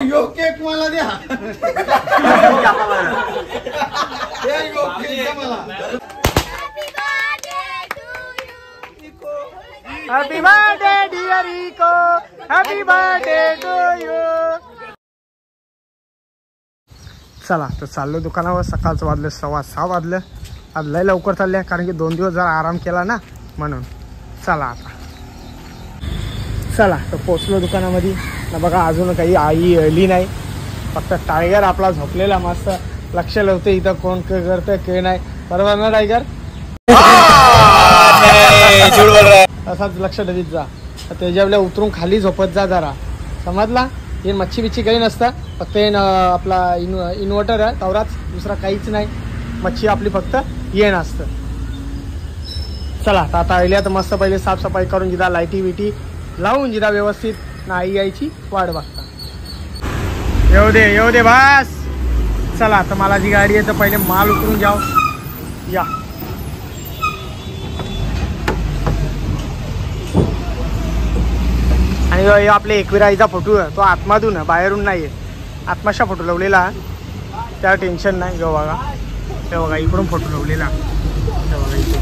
Cake मला द्या. Happy birthday dear Echo, happy birthday to you. चला तर चाललो दुकानावर. सकाळचं वाजलं 6:15 वाजलं. आज लय लवकर चालले कारण की 2 दिवस जरा आराम केला ना म्हणून. चला आता चला तर पोचलो दुकानामध्ये ना. बघा अजून काही आई आली नाही. फक्त टायगर आपला झोपलेला मस्त लक्ष लावते इथं कोण काय करतंय काय नाही. बरोबर ना टायगर? असाच लक्ष ठेवीत जा. त्याच्यावल्या उतरून खाली झोपत जा जरा, समजला? हे मच्छी बिच्छी काही नसतं. फक्त हे आपला इन्व्हर्टर आहे तवराच, दुसरा काहीच नाही. मच्छी आपली फक्त येण असतं. चला आता आल्या तर मस्त पहिले साफसफाई करून जिदा लाईटी बिटी लावून जिदा व्यवस्थित नाही यायची वाट बघता. येऊ दे बस. चला आता मला जी गाडी आहे तर पहिले माल उतरून जाऊ या. आणि आपले एकविराईचा फोटो आहे तो आतमधून आहे, बाहेरून नाही आहे. आत्माशा फोटो लावलेला त्या टेन्शन नाही. घेऊ बघा ते बघा इकडून फोटो लावलेला बघा इथे.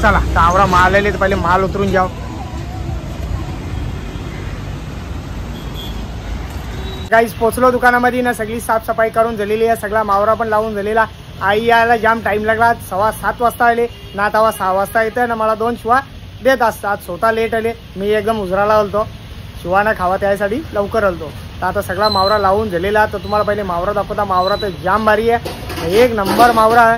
चला तर आवरा माल आले तर पहिले माल उतरून जाऊ. गाईस पोचलो दुकानामध्ये ना. सगळी साफसफाई करून झालेली आहे. सगळा मावरा पण लावून झालेला. आई यायला जाम टाइम लागला. 7:15 वाजता आले ना. तेव्हा 6 वाजता येतं ना. मला 2 शिवा देत असतात. स्वतः लेट आले. मी एकदम उजराला आलतो शिवाना खावा त्यासाठी लवकर आलतो. तर आता सगळा मावरा लावून झालेला. तर तुम्हाला पहिले मावरा दाखवता. मावरा तर जाम भारी आहे. 1 नंबर मावरा आहे.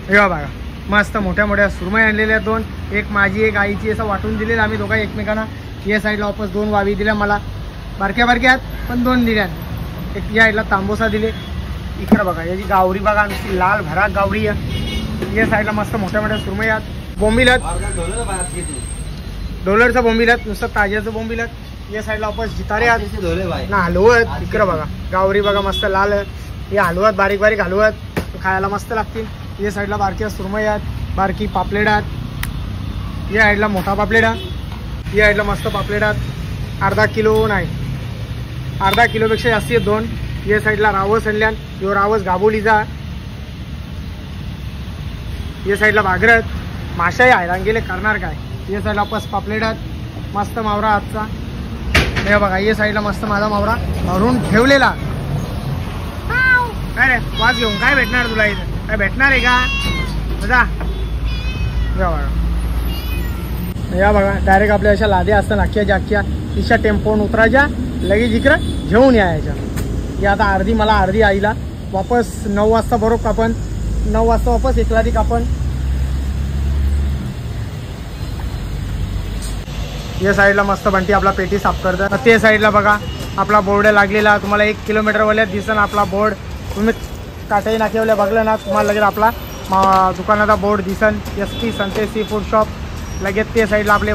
हे बघा मस्त मोठ्या मोठ्या सुरमई आणलेल्या 2. एक माझी एक आईची असं वाटून दिलेलं आम्ही दोघा एकमेकांना. या साईडला वापस 2 वावी दिल्या मला. बारक्या आहेत पण 2 दिल्यात. एक या साईडला तांबोसा दिले. इकडे बघा याची गावरी बघा नुसती लाल भराक गावरी आहे. या साईडला मस्त मोठ्या मोठ्या सुरमई आहेत. बोंबिलत डॉलरचं बोंबिलत नुसतं ताज्याचं बोंबिलत. या साईडला वापस जितारे आहेत ना हलवत. इकडे बघा गावरी बघा मस्त लाल. हे हलवत बारीक बारीक हलवत खायला मस्त लागतील. या साईडला बारक्या सुरमई आहेत. बारकी पापलेट आहेत. या साईडला मोठा पापलेट आहे. या साईडला मस्त पापलेट आहेत. अर्धा किलो नाही अर्धा किलोपेक्षा जास्ती आहे 2. या साईडला रावस आणल्यान. यो रावस गाबोलीचा. या साईडला भागरत माशाही आहे गेले करणार काय. या साईडला वापस पापलेट आहेत. मस्त मावरा आजचा. हे बघा या साईडला मस्त माझा मावरा भरून ठेवलेला. काय रे वाज घेऊन काय भेटणार तुला इथं? काय भेटणार आहे का? जा या बघा डायरेक्ट आपल्या अशा लाद्या असतात अख्ख्याच्या अख्ख्या. तिच्या टेम्पोन उतरायच्या लगेच इकडं घेऊन यायच्या. या आता अर्धी मला अर्धी आईला. वापस 9 वाजता बरोबर कापण. 9 वाजता वापस एकलादी कापण. या साईडला मस्त बंटी आपला पेटी साफ करतं. ते साईडला बघा आपला बोर्ड लागलेला. तुम्हाला 1 किलोमीटरवाल्यात दिसन आपला बोर्ड. तुम्ही काटाई नाक्यावल्या बघलं ना तुम्हाला लगेच आपला दुकानाचा बोर्ड दिसन. SP संते sea food shop. लगेच ते साईडला आपले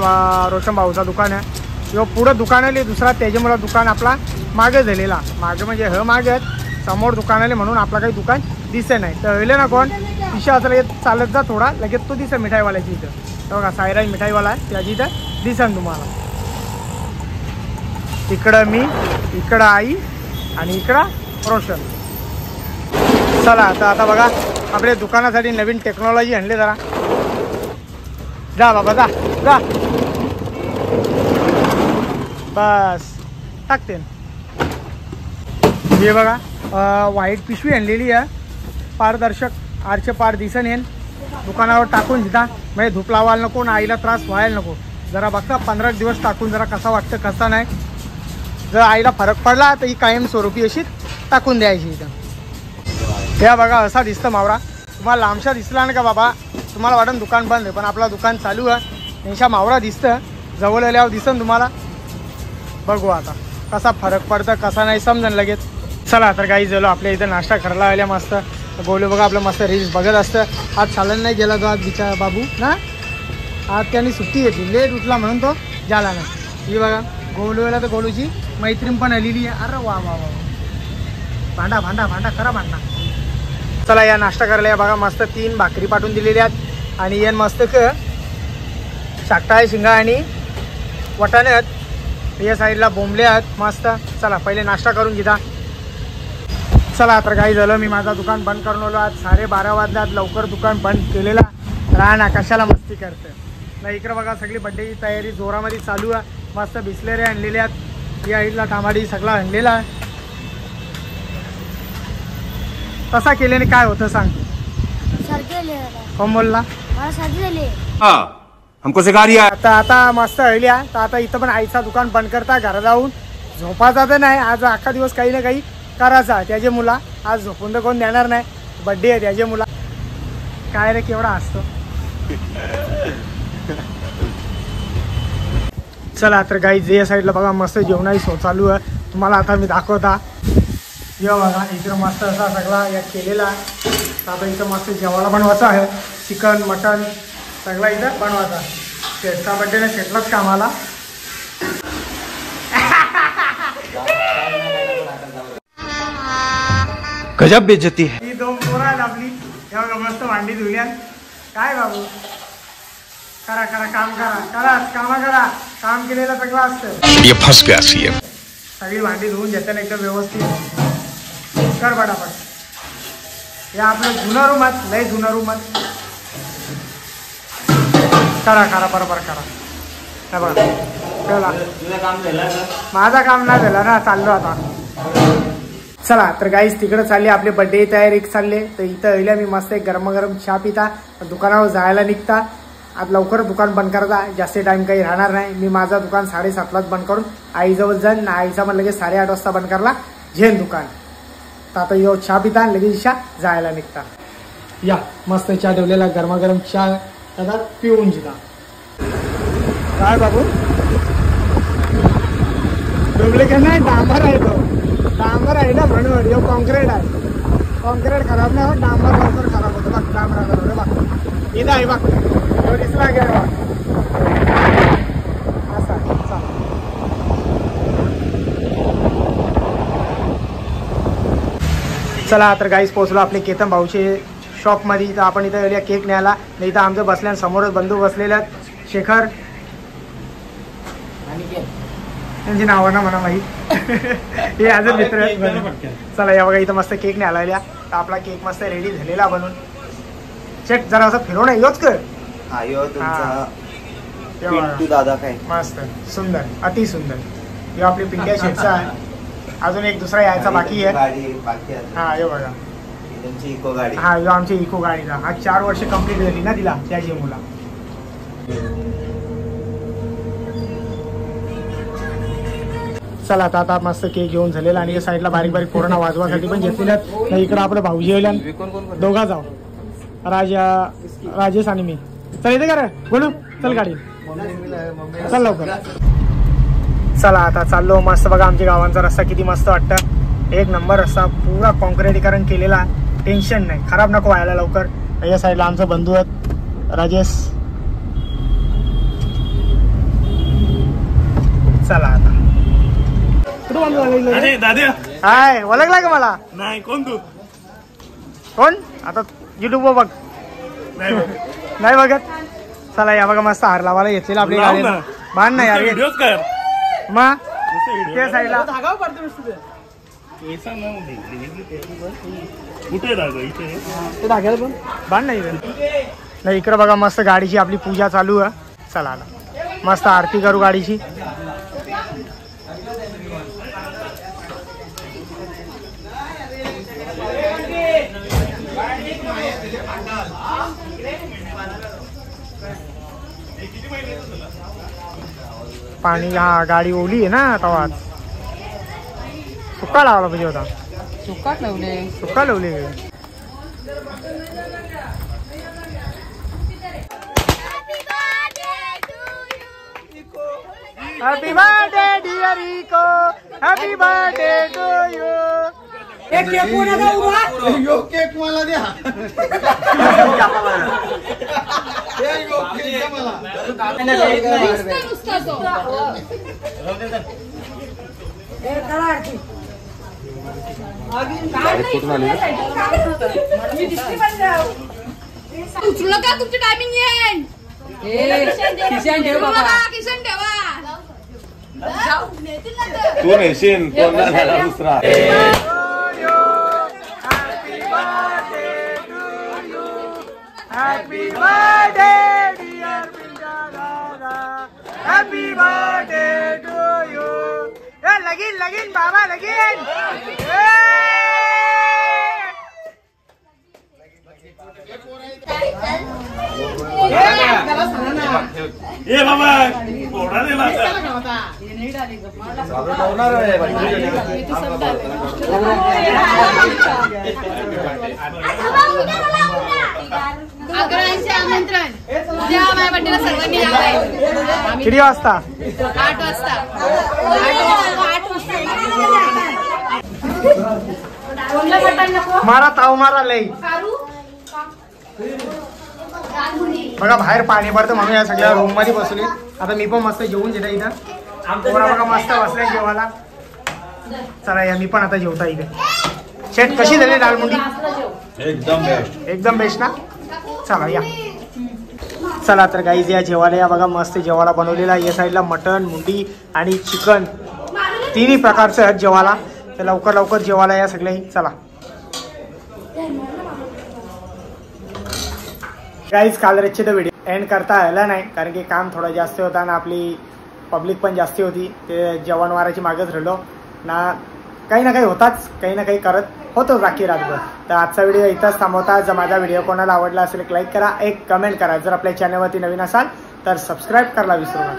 रोशन भाऊचा दुकान आहे. किंवा पुढं दुकान आले दुसरा त्याच्यामुळं दुकान आपला मागे झालेला. मागे म्हणजे मागे समोर दुकान आले म्हणून आपला काही दुकान दिसे नाही. तर होईल ना कोण पिशा असं लगेच चालत जा थोडा लगेच तो दिसे मिठाईवाल्याची इथं. तर बघा सायराज मिठाईवाला आहे त्याची इथं दिसन तुम्हाला. इकडं मी, इकडं आई आणि इकडं रोशन. चला आता बघा आपल्या दुकानासाठी नवीन टेक्नॉलॉजी आणली. जरा जा बाबा जा बस टाकते. हे बघा व्हाईट पिशवी आणलेली आहे. पारदर्शक आरचे पार दिसन येईल. दुकानावर टाकून जिदा म्हणजे धूप लावायला नको ना आईला त्रास व्हायला नको. जरा बघा 15 दिवस टाकून जरा कसा वाटतं कसा नाही. जर आईला फरक पडला तर ही कायमस्वरूपी अशी टाकून द्यायची इथं. हे बघा असा दिसतं मावरा. तुम्हाला लांबशा दिसला ना का बाबा तुम्हाला वाटतं दुकान बंद आहे पण आपला दुकान चालू आहे. त्यांच्या मावरा दिसतं. जवळ आल्यावर दिसन तुम्हाला. बघू आता कसा फरक पडतं कसा नाही समजन लगेच. चला तर काही झालो आपल्या इथं नाश्ता करायला आल्या मस्त. गोलू बघा आपलं मस्त रील्स बघत असतं. आज चालन नाही गेला तो आज बिचारा बाबू ना. आज त्याने सुट्टी घेतली लेट उठला म्हणून तो झाला नाही. ही बघा गोलूला तर गोलूची मैत्रीण पण आलेली आहे. अरे वा वा वा भांडा भांडा भांडा करा भांडा. चला या नाश्ता करायला या बघा मस्त 3 भाकरी पाठवून दिलेल्या आहेत. आणि यान मस्त शाकटा आहे शिंगा आणि वटाणे आहेत. या साईडला बोंबले आहेत मस्त. चला पहिले नाश्ता करून घेता. चला तर काही झालं, मी माझा दुकान बंद करून आलो. आज 12:30 वाजल्यात, लवकर दुकान बंद केलेला. राहा ना कशाला मस्ती करते नाही. इकडे बघा सगळी बड्डेची तयारी जोरामध्ये चालू आहे. मस्त बिस्लेरी आणलेले आहेत. या साईडला टमाटी सगळा आणलेला आहे. तसा केल्याने काय होतं सांग. कोण बोलला हमको सिखा रिया. आता मस्त हळल्या. तर आता इथं पण आईचा दुकान बंद करता, घरा जाऊन झोपायचा तर नाही. आज अख्खा दिवस काही ना काही करायचा. त्याचे मुला आज झोपून तर कोण देणार नाही. बड्डे आहे त्याचे मुला. काय रे केवढा असतो. चला तर गाई जे साईडला बघा मस्त जेवणाची सो चालू आहे. तुम्हाला आता मी दाखवता. जेव्हा बघा इकडं मस्त असा सगळा या केलेला. आता इथं मस्त जेवायला बनवायचं आहे. चिकन मटन सगळा इथं बनवायचा. शेठचा बड्डेला शेठलाच कामाला. गजब बेइज्जती है. ही 2 पोरं आहेत आपली. तेव्हा मस्त भांडी धुल्या. काय बाबू करा करा काम करा करा. काम केलेलं सगळं असतं. ये फंस गया सीएम. सगळी भांडी धुवून घेताना एकदम व्यवस्थित कर पटापट. या आपलं जुना रूमात लय जुना रूमात करा बरोबर करा. बघा माझा काम नाही झाला ना, चाललो आता. चला तर गाईस तिकडे चालली आपली बड्डे तयारी चालले. तर इथं येईल मी मस्त एक गरमागरम चहा पिता, दुकानावर जायला निघता. आज लवकर दुकान बंद करता, जास्त टाइम काही राहणार नाही. मी माझा दुकान 7:30लाच बंद करून आईजवळ जाईन. आईचा पण लगेच 8:30 वाजता बंद करला झेन दुकान. तर आता यो चहा पिता लगेच इशा जायला निघता. या मस्त चहा ठेवलेला गरमागरम चहा आता पिऊन जिता. काय बाबू डोबले का नाही. डांबर आहे तो. डांबर आहे ना म्हणून. यो कॉन्क्रीट आहे. कॉन्क्रीट खराब नाही होत, डांबर लवकर खराब होतो. बघ डांबराचा बघ इथं आहे बघ. तो दिसला गेला बघ असा. चला तर गाईस पोहोचलो आपले केतन भाऊचे शॉपमध्ये. तर आपण इथं केक न्यायला. नाही तर आमचं बसल्या समोरच बंधू बसलेले आहेत. शेखर त्यांची नावं ना म्हणा माहीत. हे अजून मित्र. चला या बघा इथं मस्त केक न्यायला. तर आपला केक मस्त रेडी झालेला बनून. चेक जरा असं फिरवून योच कर. दादा काय मस्त सुंदर अति सुंदर. हे आपली पिंड्या शेटचा आहे. अजून एक दुसरा यायचा बाकी आहे. हा हे बघा इको गाडी. हा यो आमची इको गाडीचा. आज 4 वर्ष कंप्लीट झाली ना तिला त्याची मुला. चला आता मस्त केक घेऊन झालेला. आणि या साईडला बारीक बारीक पोरांना वाजवासाठी पण घेतलेल्या. इकडं आपलं भाऊजी येईल. दोघा जाऊ राजेश आणि मी. चल इथे का रे बोलू. चल गाडी चल लवकर. चला आता चाललो. मस्त बघा आमच्या गावांचा रस्ता किती मस्त वाटतं. एक नंबर रस्ता. पुरा कॉन्क्रिटीकरण केलेला. टेन्शन नाही. खराब नको व्हायला लवकर. या साईडला आमचा बंधू आहेत राजेश. चला आता हाय ओळखला का मला. नाही कोण तू. कोण आता युट्यूब बघ. नाही बघत. चला या बघा मस्त हार लावायला घेतलेला आपली गाडी. बांध ना यार मग त्या साईडला बांध नाही. इकडे बघा मस्त गाडीची आपली पूजा चालू आहे. चला मस्त आरती करू गाडीची. पाणी हा गाडी ओली आहे ना तवाच. सुक्का लावला पाहिजे होता. सुक्का लावले. Happy birthday dear Echo. Happy birthday to you. एक केक कोणाला उभा. यो केक मला द्या. उचलू का तुमची टायमिंग येईल. किशन ठेवा. जाऊ नेतील ना तर. तू नेशील कोण नाही झाला दुसरा हॅपी बर्थडे डिअर पिंट्या दादा, हॅपी बर्थडे टू यू. ए लगीन लगीन बाबा लगीन. ये बाबा कोणा दे माझा अकरांचे आमंत्रण. उद्या माझ्या बड्डेला सर्वांनी यावं. किती वाजता? 8 वाजता. 8 मारा ताव मारा लई. बघा बाहेर पाणी भरतं म्हणून या सगळ्या रूम मध्ये बसले. आता मी पण मस्त जेवून घेता इथं. पोरा बघा मस्त बसलाय जेवायला. चला या मी पण आता जेवता इथे. शेट कशी झाली दालमुंडी? एकदम बेस्ट. एकदम बेस्ट ना. चला या. चला तर गाईज या जेवायला या. बघा मस्त जेवायला बनवलेला. या साईडला मटण मुंडी आणि चिकन तिन्ही प्रकारचं आहेत जेवायला. तर लवकर लवकर जेवायला या सगळ्याही. चला गाईज काल रातची तर व्हिडिओ एंड करता आला नाही कारण की काम थोडं जास्त होतं आणि आपली पब्लिक पण जास्त होती. ते जेवणवाराची मागच राहिलो ना. काही ना काही होताच, काही ना काही करत होतो राखी रातभर. तर आजचा व्हिडिओ इथंच थांबवता. जर माझा व्हिडिओ कोणाला आवडला असेल एक लाईक करा, एक कमेंट करा. जर आपल्या चॅनलवरती नवीन असाल तर सबस्क्राईब करायला विसरू नका.